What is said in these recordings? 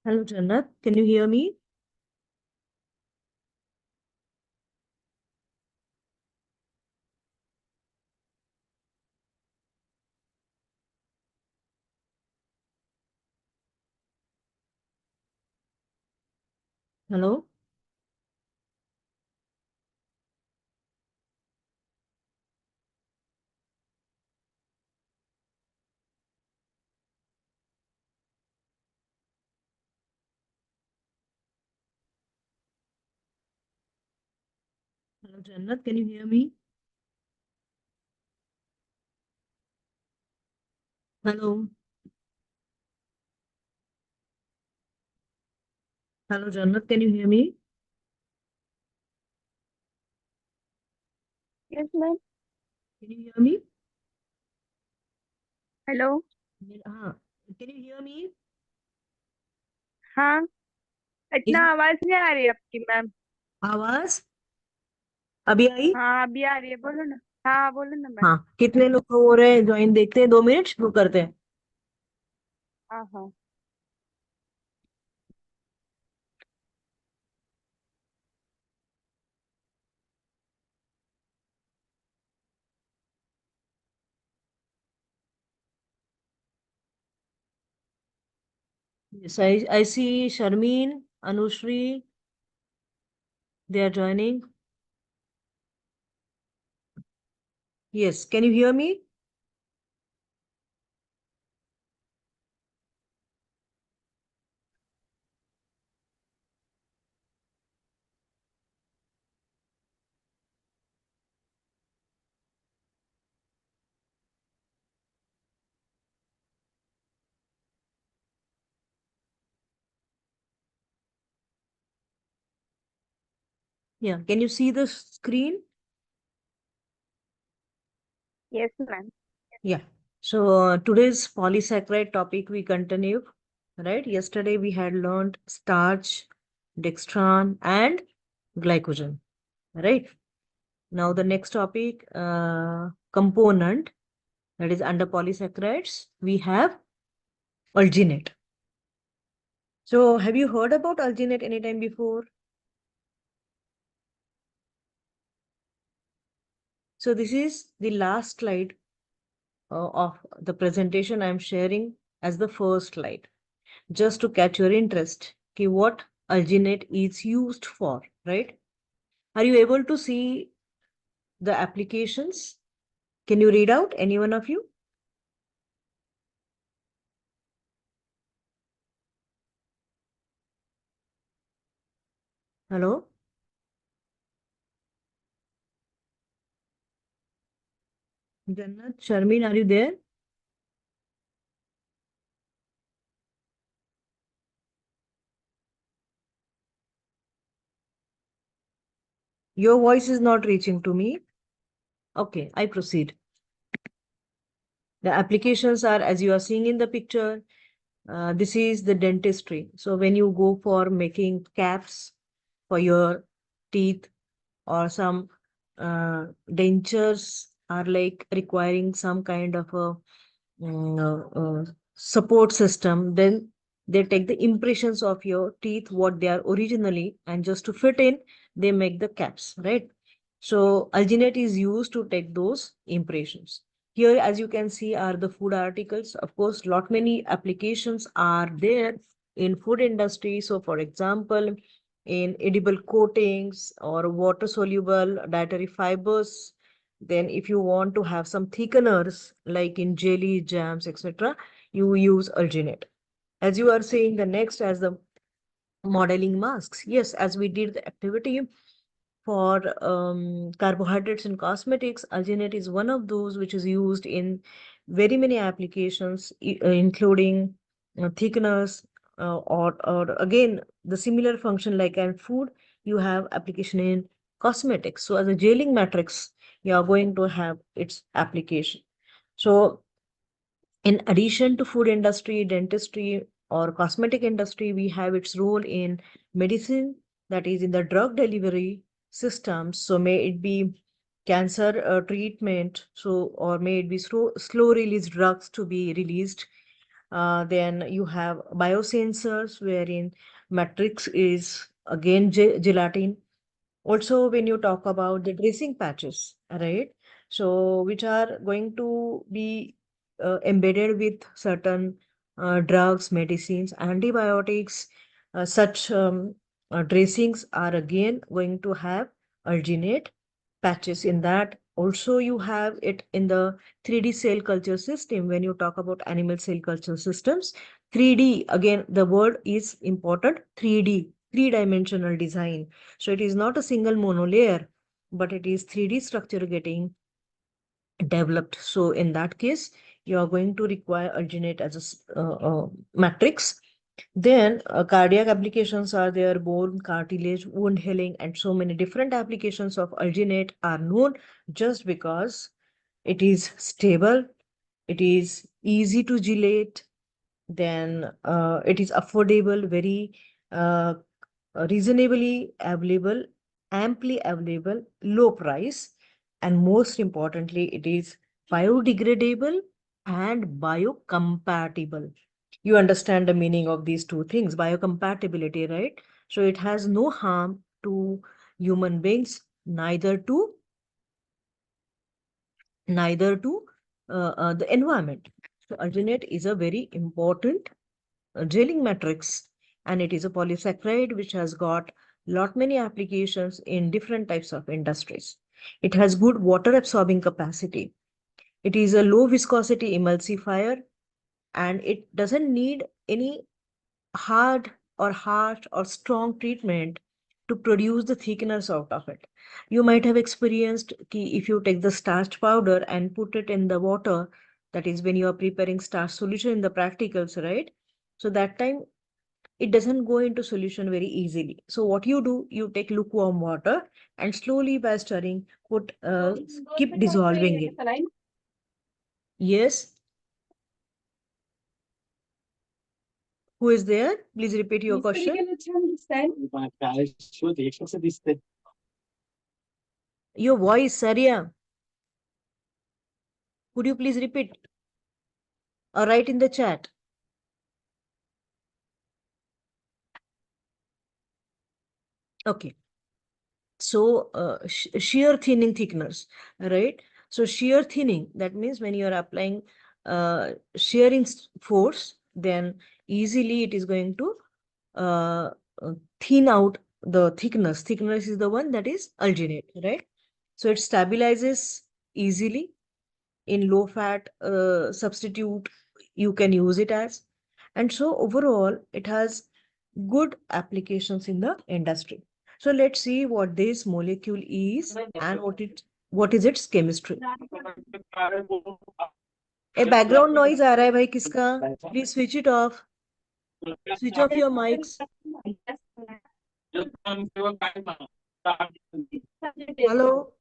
Hello, Jannat. Can you hear me? Hello? Hello, Jannat. Can you hear me? Hello? Hello, Jannat. Can you hear me? Yes, ma'am. Can you hear me? Hello. हाँ. Can you hear me? हाँ. Is इतना आवाज नहीं आ रही है आपकी ma'am. आवाज अभी आई? हाँ, अभी आ रही है, बोलो ना. हाँ, बोलो ना मैम. हाँ. कितने लोग हो रहे हैं ज्वाइन? देखते हैं, 2 मिनट शुरू करते हैं. हाँ हाँ. Yes, I see Sharmeen, Anushri, they are joining. Yes. Can you hear me? Yeah. Can you see the screen? Yes, ma'am. Yeah. So today's polysaccharide topic we continue, right? Yesterday we had learned starch, dextran, and glycogen, right? Now the next topic, component that is under polysaccharides, we have alginate. So have you heard about alginate anytime before? So this is the last slide of the presentation I'm sharing as the first slide, just to catch your interest. Okay, what alginate is used for, right? Are you able to see the applications? Can you read out, any one of you? Hello? Jannat, Sharmeen, are you there? Your voice is not reaching to me. Okay, I proceed. The applications are, as you are seeing in the picture, this is the dentistry. So when you go for making caps for your teeth, or some dentures are like requiring some kind of a support system, then they take the impressions of your teeth what they are originally, and just to fit in they make the caps, right? So alginate is used to take those impressions. Here, as you can see, are the food articles. Of course, lot many applications are there in food industry. So for example, in edible coatings or water soluble dietary fibers. Then if you want to have some thickeners like in jelly, jams, etc., you use alginate. As you are saying, the next as the modeling masks. Yes, as we did the activity for carbohydrates in cosmetics, alginate is one of those which is used in very many applications, including thickeners, or again, the similar function like in food, you have application in cosmetics. So as a gelling matrix, you are going to have its application. So in addition to food industry, dentistry, or cosmetic industry, we have its role in medicine, that is in the drug delivery systems. So may it be cancer treatment, so or may it be slow release drugs to be released, Then you have biosensors, wherein matrix is again gelatin. Also, when you talk about the dressing patches, right? So, which are going to be embedded with certain drugs, medicines, antibiotics, such dressings are again going to have alginate patches in that. Also, you have it in the 3D cell culture system. When you talk about animal cell culture systems, 3D, again, the word is important, 3D, three-dimensional design. So it is not a single monolayer, but it is 3D structure getting developed. So in that case, you are going to require alginate as a matrix. Then cardiac applications are there, bone, cartilage, wound healing, and so many different applications of alginate are known just because it is stable, it is easy to gelate, then it is affordable, very uh, reasonably available, amply available, low price, and most importantly, it is biodegradable and biocompatible. You understand the meaning of these two things, biocompatibility, right? So it has no harm to human beings, neither to the environment. So alginate is a very important drilling matrix, and it is a polysaccharide which has got lot many applications in different types of industries. It has good water absorbing capacity. It is a low viscosity emulsifier, and it doesn't need any hard or harsh or strong treatment to produce the thickness out of it. You might have experienced ki if you take the starch powder and put it in the water, that is when you are preparing starch solution in the practicals, right? So that time it doesn't go into solution very easily. So what you do, you take lukewarm water and slowly by stirring, keep dissolving it. Yes, who is there? Please repeat your question. Your voice, Saria. Could you please repeat or write in the chat? Okay. So shear thinning thickeners, right? So shear thinning, that means when you are applying shearing force, then easily it is going to uh, thin out the thickness. Thickness is the one that is alginate, right? So it stabilizes easily in low fat substitute. You can use it as, and so overall it has good applications in the industry. So let's see what this molecule is and what is its chemistry. A background noise आ रहा है भाई किसका? Please switch it off. Switch off your mics. Hello,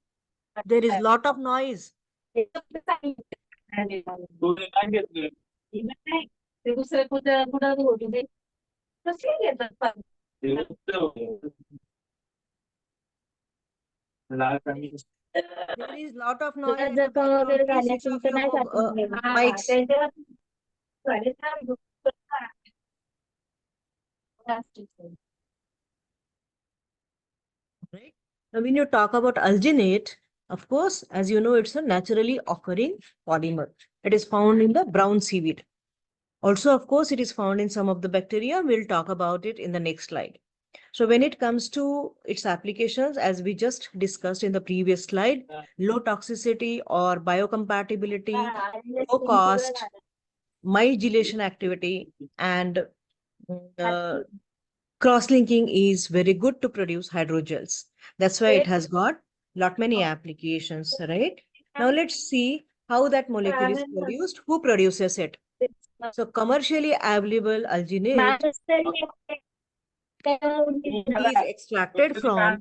there is lot of noise. There is lot of noise in the background. Please switch off your mics. Right. Now, when you talk about alginate, of course, as you know, it's a naturally occurring polymer. It is found in the brown seaweed. Also, of course, it is found in some of the bacteria. We'll talk about it in the next slide. So when it comes to its applications, as we just discussed in the previous slide, low toxicity or biocompatibility, low cost, mild gelation activity, and uh, cross-linking is very good to produce hydrogels. That's why it has got lot many applications, right? Now let's see how that molecule is produced. Who produces it? So commercially available alginate is extracted from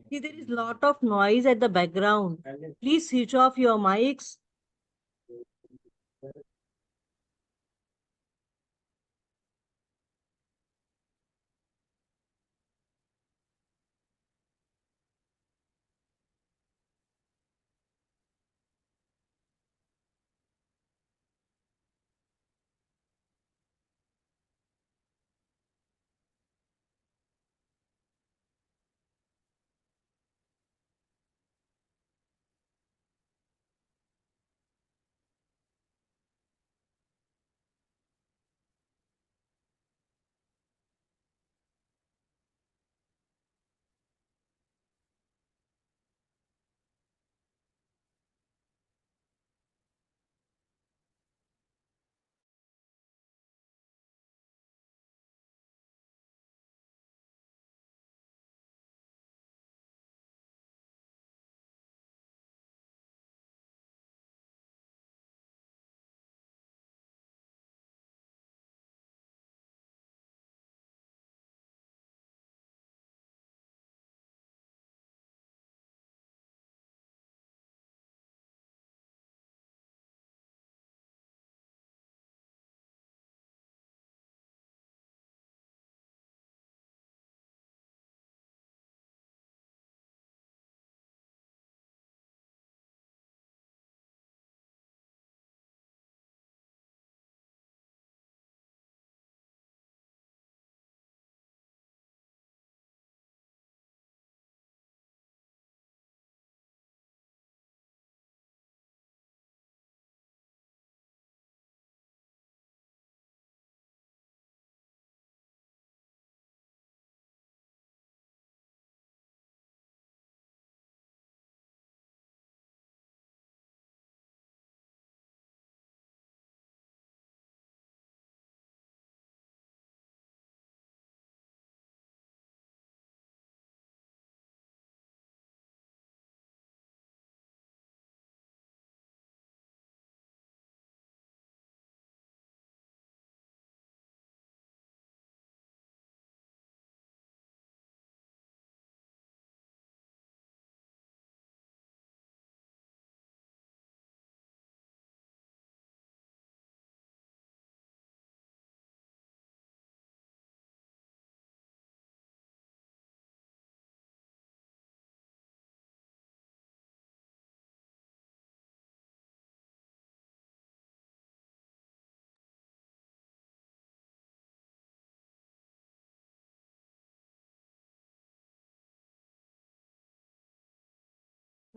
See, there is lot of noise at the background. Please switch off your mics.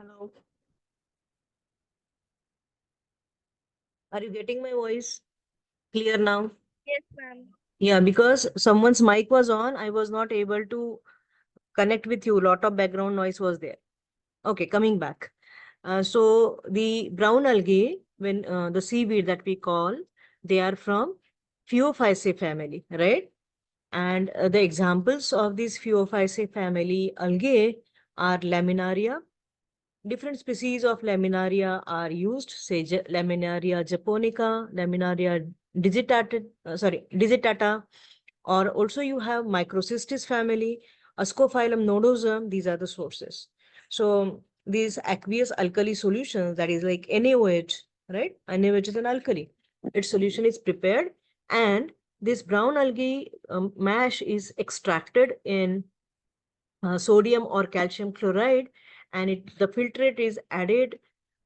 Hello. Are you getting my voice clear now? Yes, ma'am. Yeah, because someone's mic was on, I was not able to connect with you. Lot of background noise was there. Okay, coming back. So the brown algae, when the seaweed that we call, they are from Phaeophyceae family, right? And the examples of these Phaeophyceae family algae are Laminaria. Different species of Laminaria are used, say Laminaria japonica, Laminaria digitata, or also you have Microcystis family, Ascophyllum nodosum. These are the sources. So these aqueous alkali solutions, that is like NaOH, right? NaOH is an alkali. Its solution is prepared, and this brown algae mash is extracted in sodium or calcium chloride, and the filtrate is added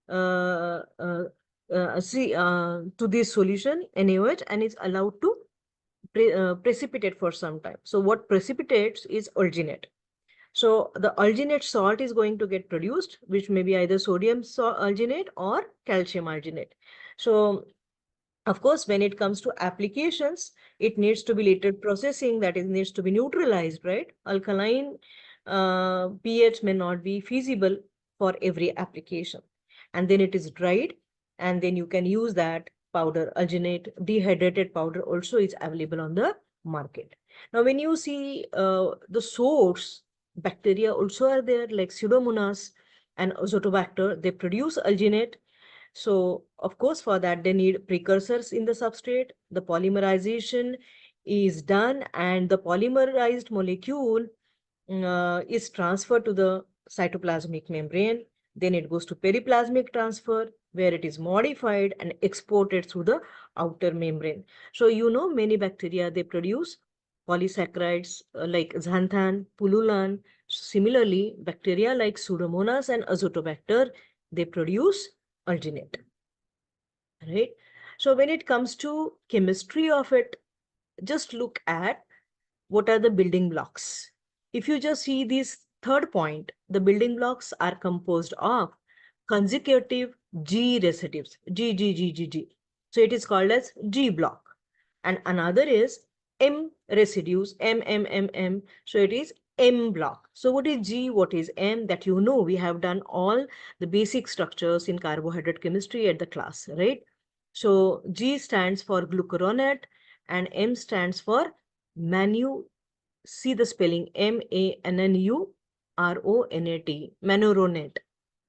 uh, uh, to this solution NaOH, and is allowed to precipitate for some time. So what precipitates is alginate. So the alginate salt is going to get produced, which may be either sodium alginate or calcium alginate. So of course, when it comes to applications, it needs to be later processing, that is, needs to be neutralized, right? Alkaline pH may not be feasible for every application. And then it is dried, and then you can use that powder. Alginate dehydrated powder also is available on the market. Now, when you see the source, bacteria also are there, like Pseudomonas and Azotobacter. They produce alginate, So, of course, for that, they need precursors in the substrate. The polymerization is done, and the polymerized molecule is transferred to the cytoplasmic membrane. Then it goes to periplasmic transfer, where it is modified and exported through the outer membrane. So, many bacteria, they produce polysaccharides like xanthan, pullulan. Similarly, bacteria like Pseudomonas and Azotobacter, they produce alginate, right? So when it comes to chemistry of it, just look at what are the building blocks. If you just see this third point, the building blocks are composed of consecutive G residues, G, G, G, G, G. So it is called as G block. And another is M residues, M, M, M, M. So it is M block. So what is G, what is M? That we have done all the basic structures in carbohydrate chemistry at the class, right? So G stands for glucuronate and M stands for manu. See the spelling MANNURONAT, manuronate,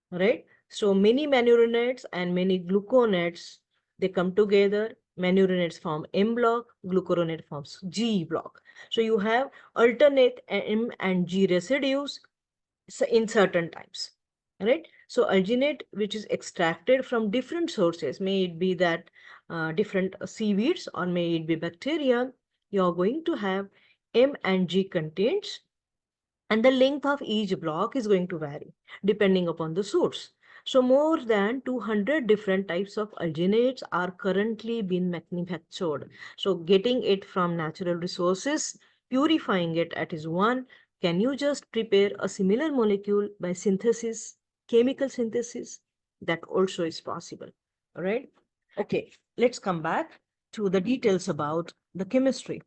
right? So many manuronates and many gluconates, they come together. Manuronates form M block, glucuronate forms G block. So you have alternate M and G residues in certain times, right? So alginate, which is extracted from different sources, may it be that different seaweeds or may it be bacteria, you are going to have M and G contents, and the length of each block is going to vary depending upon the source. So more than 200 different types of alginates are currently being manufactured. So getting it from natural resources, purifying it at is one. Can you just prepare a similar molecule by synthesis, chemical synthesis? That also is possible. All right. Okay, let's come back to the details about the chemistry.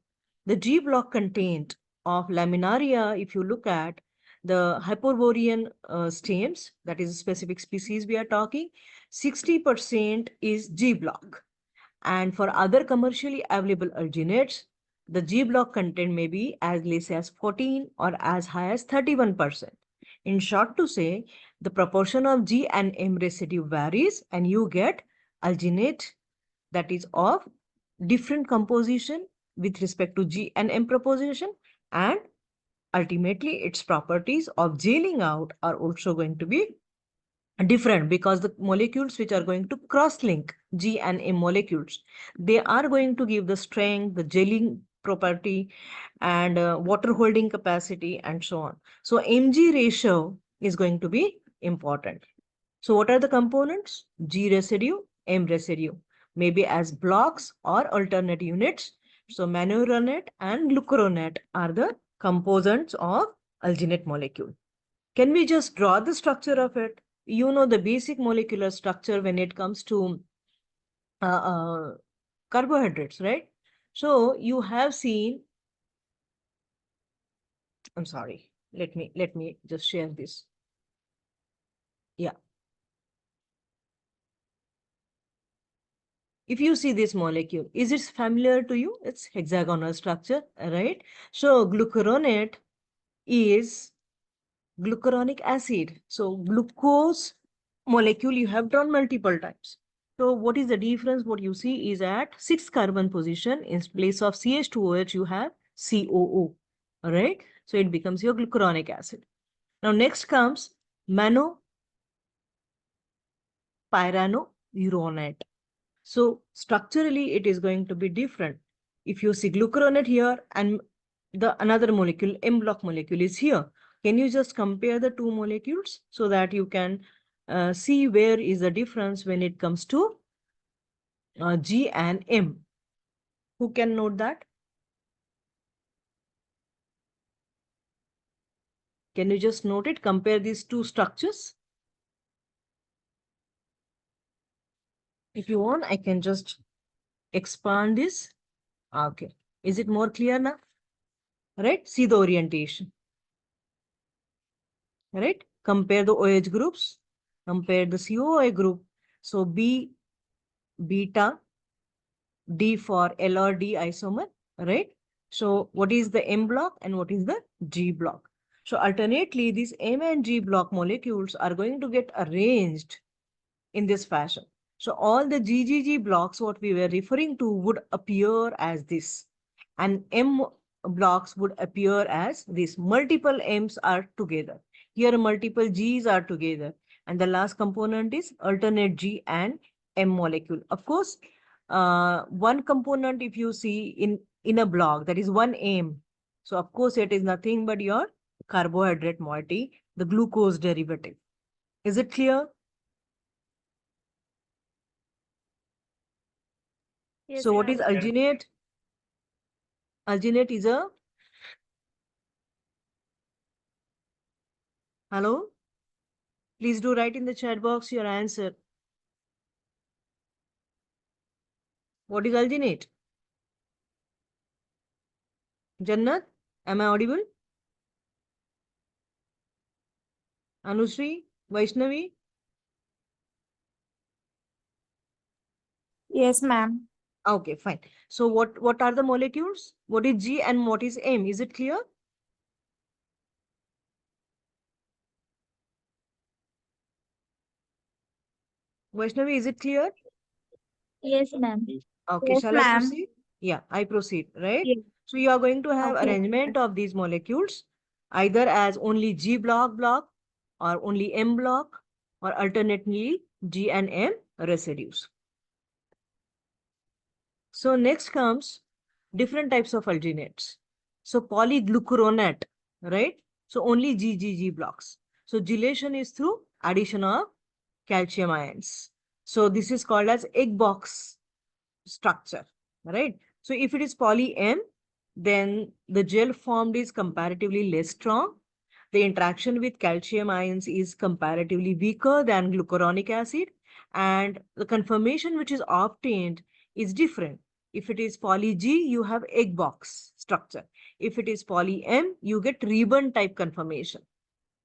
The G block content of laminaria, if you look at the Hyperborean stems, that is a specific species we are talking, 60% is G block. And for other commercially available alginates, the G block content may be as less as 14 or as high as 31%. In short to say, the proportion of G and M residue varies and you get alginate that is of different composition with respect to G and M proposition, and ultimately its properties of gelling out are also going to be different because the molecules which are going to cross-link G and M molecules, they are going to give the strength, the gelling property, and water holding capacity, and so on. So Mg ratio is going to be important. So what are the components? G residue, M residue, maybe as blocks or alternate units. So manuronate and glucuronate are the components of alginate molecule. Can we just draw the structure of it? You know the basic molecular structure when it comes to carbohydrates, right? So you have seen, I'm sorry, let me just share this. Yeah. If you see this molecule, is it familiar to you? It's hexagonal structure, right? So glucuronate is glucuronic acid. So glucose molecule you have drawn multiple times. So what is the difference? What you see is at 6th carbon position, in place of CH2OH, you have COO. All right. So it becomes your glucuronic acid. Now next comes mannopyranouronate. So structurally, it is going to be different. If you see glucuronate here and the another molecule, M block molecule is here. Can you just compare the two molecules so that you can see where is the difference when it comes to G and M? Who can note that? Can you just note it? Compare these two structures. If you want, I can just expand this. Okay. Is it more clear now? Right? See the orientation. Right? Compare the OH groups, compare the COI group. So B beta, D for L or D isomer, right? So what is the M block and what is the G block? So alternately, these M and G block molecules are going to get arranged in this fashion. So all the GGG blocks, what we were referring to, would appear as this, and M blocks would appear as this. Multiple M's are together. Here multiple G's are together. And the last component is alternate G and M molecule. Of course, one component, if you see in a block, that is one M. So of course, it is nothing but your carbohydrate moiety, the glucose derivative. Is it clear? Yes, So what is ma'am. alginate? Alginate is a, hello? Please do write in the chat box your answer. What is alginate? Jannat, am I audible? Anushree, Vaishnavi? Yes, ma'am. Okay, fine. So what are the molecules? What is G and what is M? Is it clear? Vaishnavi, is it clear? Yes, ma'am. Okay, Yes, shall I ma'am. proceed? Yeah, I proceed, right? Yes. So you are going to have Okay. arrangement of these molecules either as only G block or only M block or alternately G and M residues. So next comes different types of alginates. So polyglucuronate, right? So only GGG blocks. So gelation is through addition of calcium ions. So this is called as egg box structure, right? So if it is poly M, then the gel formed is comparatively less strong. The interaction with calcium ions is comparatively weaker than glucuronic acid, and the conformation which is obtained is different. If it is poly G, you have egg box structure. If it is poly M, you get ribbon type conformation.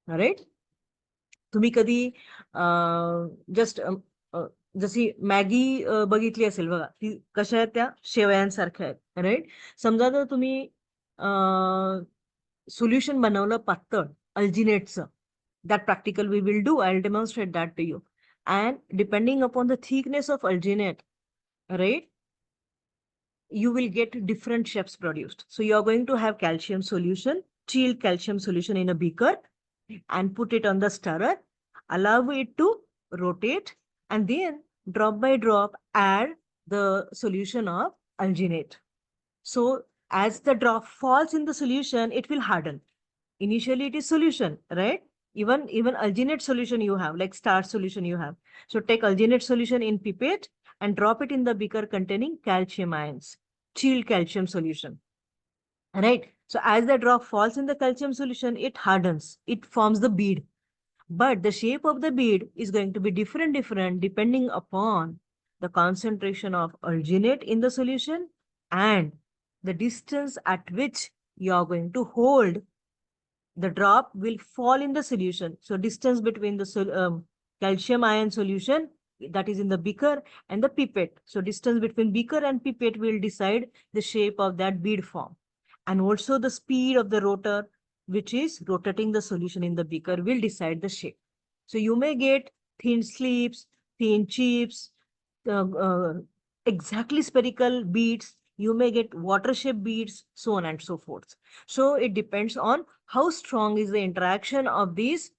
All right. तुम्ही कधी just जशी Maggi बघितली असेल बघा, ती कशा आहेत त्या शेवयांसारख्या आहेत, राईट? समजा जर तुम्ही सोल्युशन बनवलं पातळ अल्जिनेटचं, that practical we will do. I'll demonstrate that to you. And depending upon the thickness of alginate, right, you will get different shapes produced. So you are going to have calcium solution, chilled calcium solution in a beaker, and put it on the stirrer, allow it to rotate, and then drop by drop add the solution of alginate. So as the drop falls in the solution, it will harden. Initially it is solution, right? Even alginate solution you have, like starch solution you have. So take alginate solution in pipette and drop it in the beaker containing calcium ions, chilled calcium solution, right? So as the drop falls in the calcium solution, it hardens, it forms the bead. But the shape of the bead is going to be different depending upon the concentration of alginate in the solution and the distance at which you are going to hold the drop will fall in the solution. So distance between the calcium ion solution that is in the beaker and the pipette. So distance between beaker and pipette will decide the shape of that bead form. And also the speed of the rotor, which is rotating the solution in the beaker, will decide the shape. So you may get thin slips, thin chips, uh, exactly spherical beads. You may get water-shaped beads, so on and so forth. So it depends on how strong is the interaction of these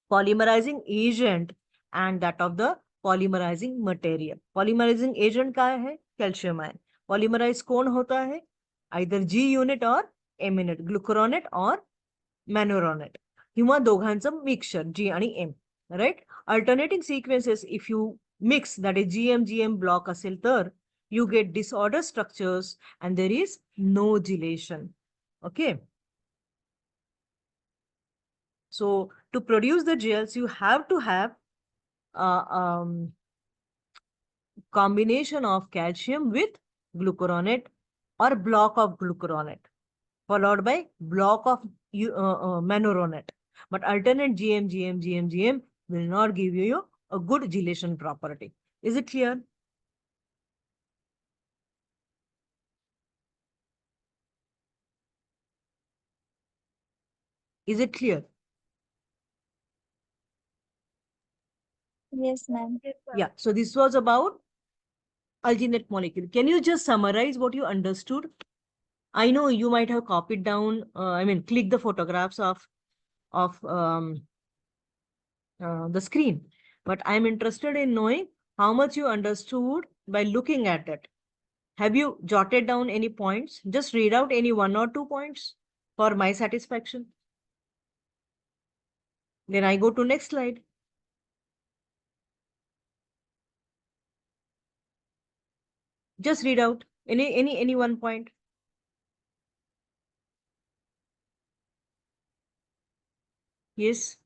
polymerizing agent and that of the polymerizing material. Polymerizing agent क्या है? Calcium ion. Polymerize कौन होता है? Either G unit or M unit, glucuronate or manoronate. किंवा दोघांचं mixture G आणि M, right? Alternating sequences, if you mix, that is GM block असेल तर you get disorder structures and there is no gelation. Okay. So to produce the gels, you have to have combination of calcium with glucuronate or block of glucuronate followed by block of manoronate. But alternate GM will not give you a good gelation property. Is it clear? Is it clear? Yes, ma'am. Yeah. So this was about alginate molecule. Can you just summarize what you understood? I know you might have copied down, click the photographs of the screen, but I'm interested in knowing how much you understood by looking at it. Have you jotted down any points? Just read out any 1 or 2 points for my satisfaction. Then I go to next slide. Just read out any 1 point. Yes.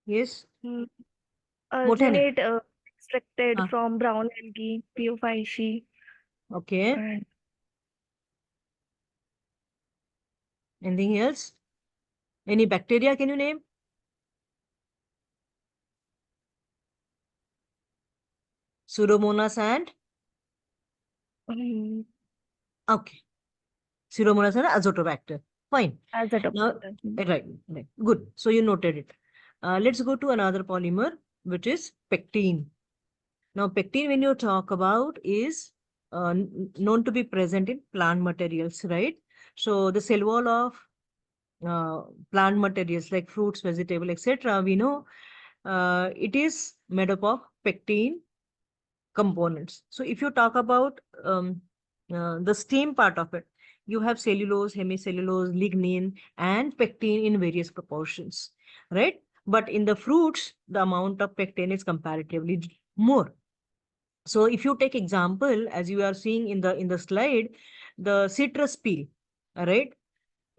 Yes. मोठ्याने. Alginate extracted Ah, from brown algae, PO5C. okay. And Anything else? Any bacteria can you name? Pseudomonas and um, okay. Pseudomonas and azotobacter. Fine. as a Now, doctor. right. Good. So you noted it. Let's go to another polymer, which is pectin. Now, pectin, when you talk about, is known to be present in plant materials, right? So the cell wall of plant materials like fruits, vegetable, etc., we know it is made up of pectin components. So if you talk about the stem part of it, you have cellulose, hemicellulose, lignin, and pectin in various proportions, right? But in the fruits, the amount of pectin is comparatively more. So if you take example, as you are seeing in the slide, the citrus peel, all right?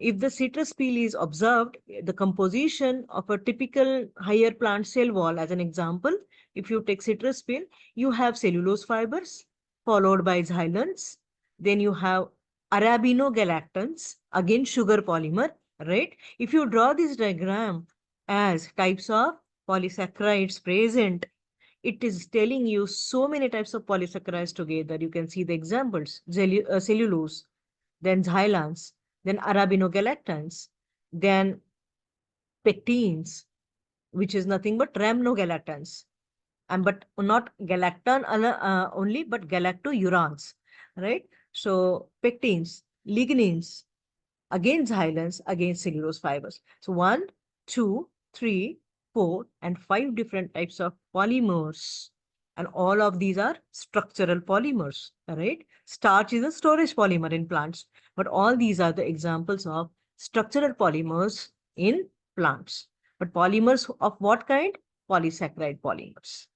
If the citrus peel is observed, the composition of a typical higher plant cell wall, as an example, if you take citrus peel, you have cellulose fibers followed by xylans. Then you have arabinogalactans, again sugar polymer, right? If you draw this diagram as types of polysaccharides present, it is telling you so many types of polysaccharides together. You can see the examples, cellulose, then xylans, then arabinogalactans, then pectins, which is nothing but rhamnogalactans, and but not galactan only, but galactourans, right? So pectins, lignins, again xylans, again cellulose fibers. So 1, 2, 3, 4, and 5 different types of polymers. And all of these are structural polymers, right? Starch is a storage polymer in plants, but all these are the examples of structural polymers in plants. But polymers of what kind? Polysaccharide polymers.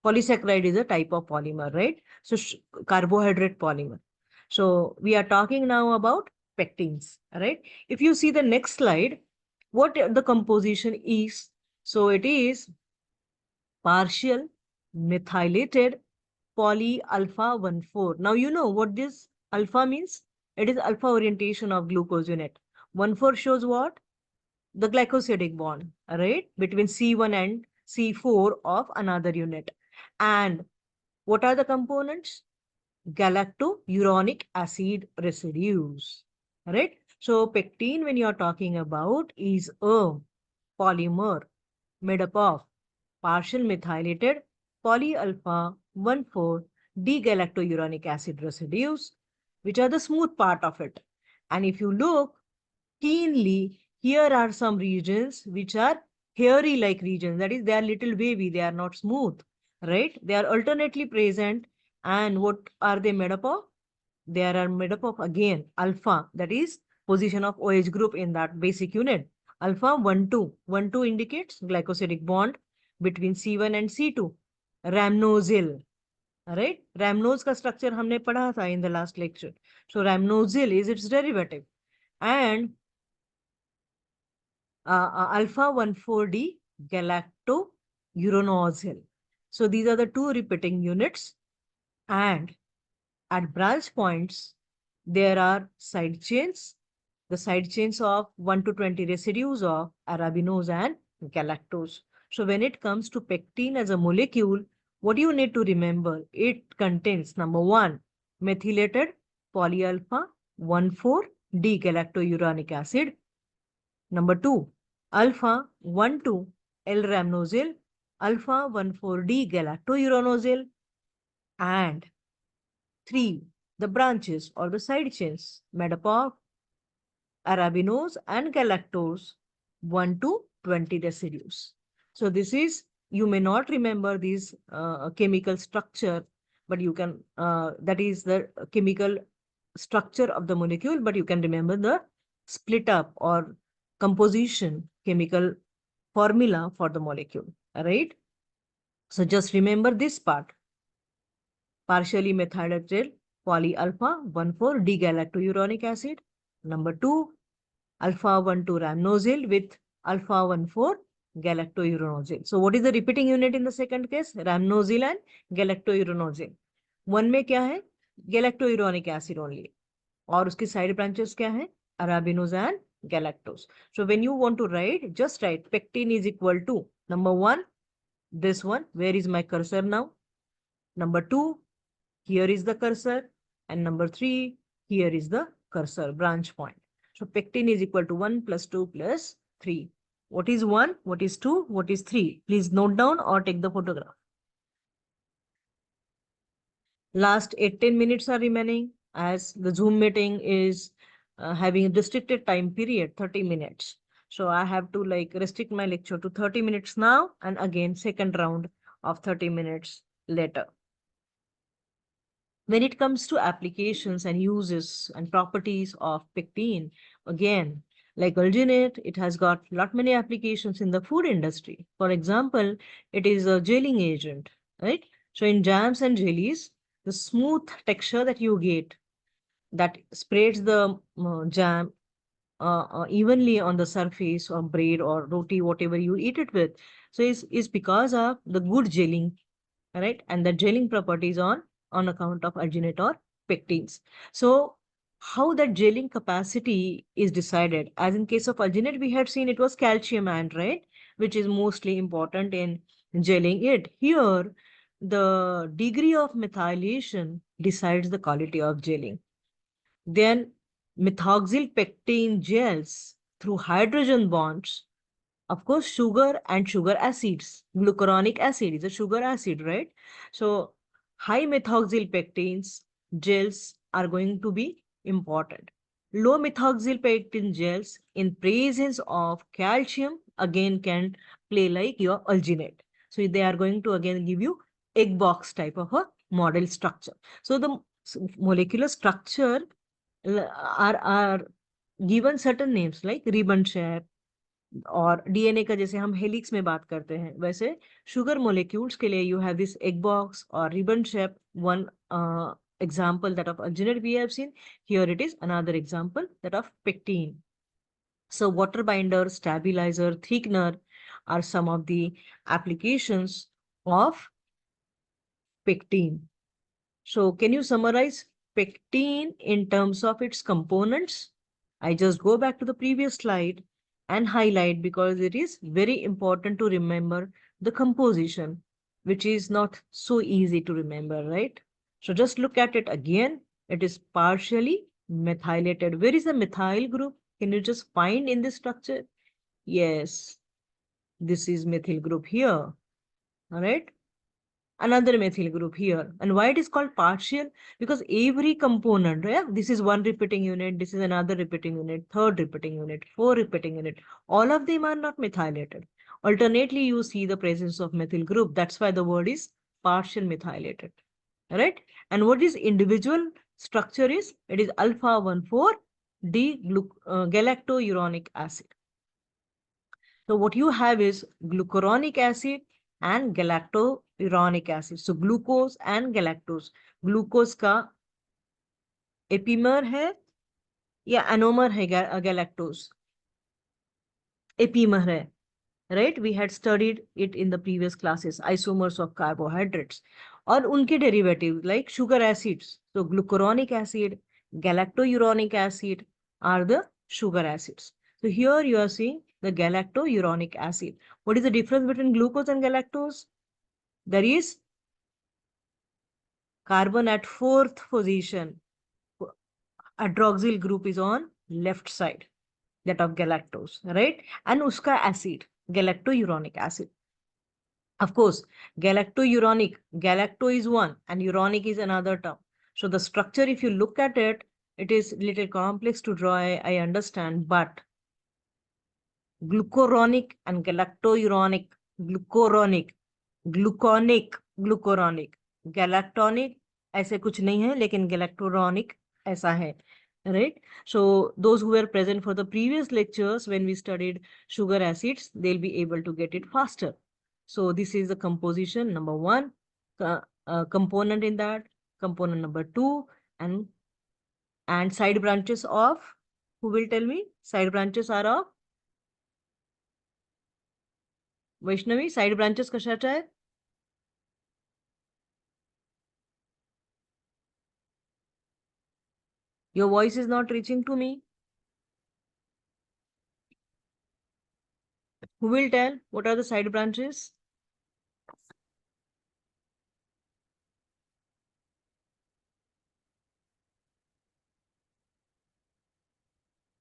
Polysaccharide is a type of polymer, right? So carbohydrate polymer. So we are talking now about pectins, right? If you see the next slide, what the composition is. So it is partial methylated poly alpha 1,4. Now you know what this alpha means. It is alpha orientation of glucose unit. 1,4 shows what? The glycosidic bond, right? Between C1 and C4 of another unit. And what are the components? Galactouronic acid residues, right? So pectin, when you are talking about, is a polymer made up of partial methylated polyalpha 1,4 D-galactouronic acid residues, which are the smooth part of it. And if you look keenly, here are some regions which are hairy like regions. That is, they are little wavy, they are not smooth, right? They are alternately present. And what are they made up of? They are made up of, again, alpha, that is position of OH group in that basic unit. Alpha 1,2. 1,2 indicates glycosidic bond between C1 and C2. Rhamnosyl, right? Rhamnose का structure हमने पढ़ा था in the last lecture. So rhamnosyl is its derivative. And alpha 1,4-D galactouranosyl. So these are the two repeating units. And at branch points, there are side chains, the side chains of 1 to 20 residues of arabinose and galactose. So when it comes to pectin as a molecule, what do you need to remember? It contains number 1, methylated polyalpha 1,4-D-galactouronic acid. Number 2, alpha 1,2-L-rhamnosyl alpha 1,4-D-galactouranosyl, and 3, the branches or the side chains made up of arabinose and galactose 1 to 20 residues. So this is, you may not remember these chemical structure, but you can, that is the chemical structure of the molecule, but you can remember the split up or composition chemical formula for the molecule, right? So just remember this part. Partially methylated polyalpha 1,4-D-galactouronic acid. Number 2, alpha 1,2-rhamnosyl with alpha 1,4-galactouranosyl. So what is the repeating unit in the second case? Rhamnosyl and galactouranosyl. One में क्या है? Galactouronic acid only. और उसकी side branches क्या है? Arabinose and galactose. So when you want to write, just write pectin is equal to number 1, this one. Where is my cursor now? Number 2, here is the cursor, and number 3, here is the cursor branch point. So pectin is equal to 1 plus 2 plus 3. What is 1? What is 2? What is 3? Please note down or take the photograph. Last 8-10 minutes are remaining, as the Zoom meeting is having a restricted time period, 30 minutes. So I have to restrict my lecture to 30 minutes now, and again second round of 30 minutes later. When it comes to applications and uses and properties of pectin, again, like alginate, it has got lot many applications in the food industry. For example, it is a gelling agent, right? So in jams and jellies, the smooth texture that you get, that spreads the jam evenly on the surface of bread or roti, whatever you eat it with. So is because of the good gelling, right? And the gelling properties on account of alginate or pectins. So how that gelling capacity is decided, as in case of alginate, we had seen it was calcium ion, right? Which is mostly important in gelling it. Here, the degree of methylation decides the quality of gelling. Then methoxyl pectin gels through hydrogen bonds. Of course, sugar and sugar acids. Glucuronic acid is a sugar acid, right? So high methoxyl pectins gels are going to be important. Low methoxyl pectin gels in presence of calcium again can play like your alginate. So they are going to again give you egg box type of a model structure. So the molecular structure are given certain names like ribbon shape, और DNA का जैसे हम helix में बात करते हैं, वैसे sugar molecules के लिए you have this egg box और ribbon shape. One example that of alginate we have seen. Here it is another example that of pectin. So water binder, stabilizer, thickener are some of the applications of pectin. So can you summarize pectin in terms of its components? I just go back to the previous slide and highlight, because it is very important to remember the composition, which is not so easy to remember, right? So just look at it again. It is partially methylated. Where is the methyl group? Can you just find in this structure? Yes, this is methyl group here. All right. Another methyl group here. And why it is called partial? Because every component, yeah, this is one repeating unit, this is another repeating unit, third repeating unit, four repeating unit. All of them are not methylated. Alternately, you see the presence of methyl group. That's why the word is partial methylated. All right. And what is individual structure is? It is alpha 1,4-D-galactouronic acid. So what you have is glucuronic acid and galactouronic acid. So glucose and galactose. Glucose का epimer है या anomer है galactose? Epimer है, right? We had studied it in the previous classes, isomers of carbohydrates. और उनके derivative like sugar acids. So glucuronic acid, galactouronic acid are the sugar acids. So here you are seeing the galacto-uronic acid. What is the difference between glucose and galactose? There is carbon at 4th position. Hydroxyl group is on left side, that of galactose, right? And uska acid, galacto-uronic acid. Of course, galacto-uronic, galacto is one and uronic is another term. So the structure, if you look at it, it is little complex to draw, I understand, but glucuronic and galacto-uronic, glucuronic, glucuronic, galactonic ऐसे कुछ नहीं है, लेकिन galacturonic ऐसा है, right? So those who were present for the previous lectures when we studied sugar acids, they'll be able to get it faster. So this is the composition number 1, component in that, component number 2, and side branches of, who will tell me? Side branches are of Vaishnavi, side branches कशाच्या आहेत? Your voice is not reaching to me. Who will tell what are the side branches?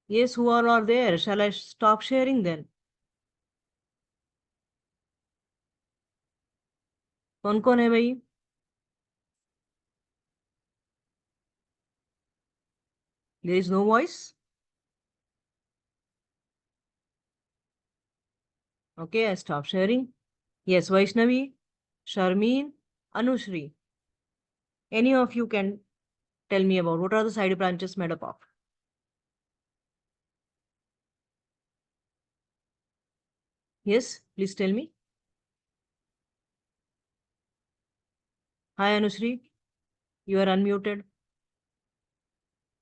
Yes, who all are there? Shall I stop sharing then? कौन कौन है भाई? There is no voice. Okay, I stop sharing. Yes, Vaishnavi, Sharmeen, Anushri. Any of you can tell me about what are the side branches made up of? Yes, please tell me. Hi, Anushri. You are unmuted.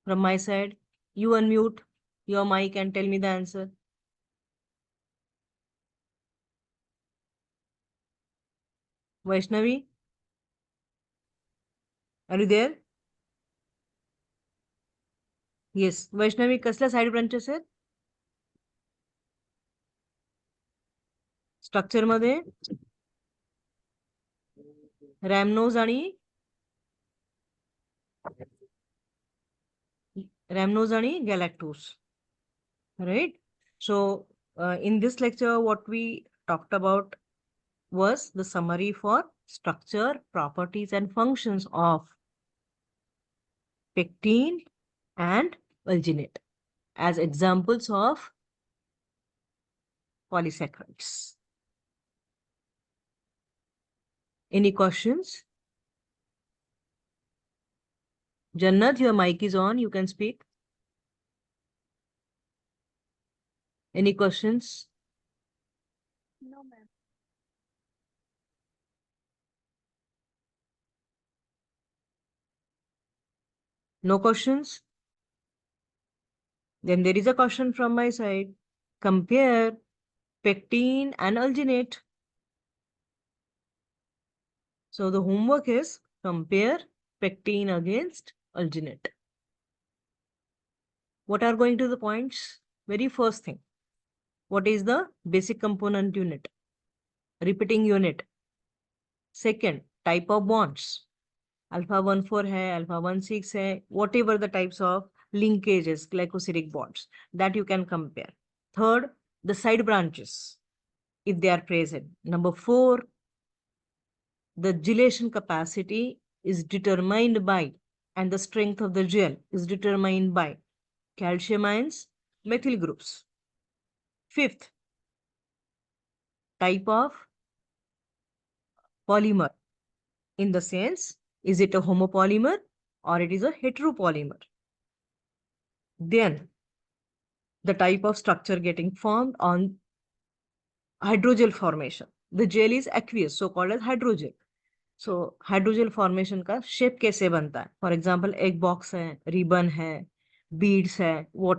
From my side, you unmute your mic and tell me the answer. Vaishnavi, are you there? Yes, Vaishnavi, कसल्या side branches आहेत? Structure मध्ये रॅमनोज आणि galactose, right? So in this lecture, what we talked about was the summary for structure, properties, and functions of pectin and alginate as examples of polysaccharides. Any questions? Jannat, your mic is on. You can speak. Any questions? No, ma'am. No questions? Then there is a question from my side. Compare pectin and alginate. So the homework is compare pectin against alginate. What are going to the points? Very first thing. What is the basic component unit? Repeating unit. Second, type of bonds. Alpha 1,4 hai, alpha 1,6 hai, whatever the types of linkages, glycosidic bonds, that you can compare. Third, the side branches, if they are present. Number 4, the gelation capacity is determined by, and the strength of the gel is determined by calcium ions, methyl groups. Fifth, type of polymer, in the sense, is it a homopolymer or it is a heteropolymer? Then the type of structure getting formed on hydrogel formation. The gel is aqueous, so called as hydrogel. So hydrogel formation का shape कैसे बनता है? For example, egg box है, ribbon है, beads है, what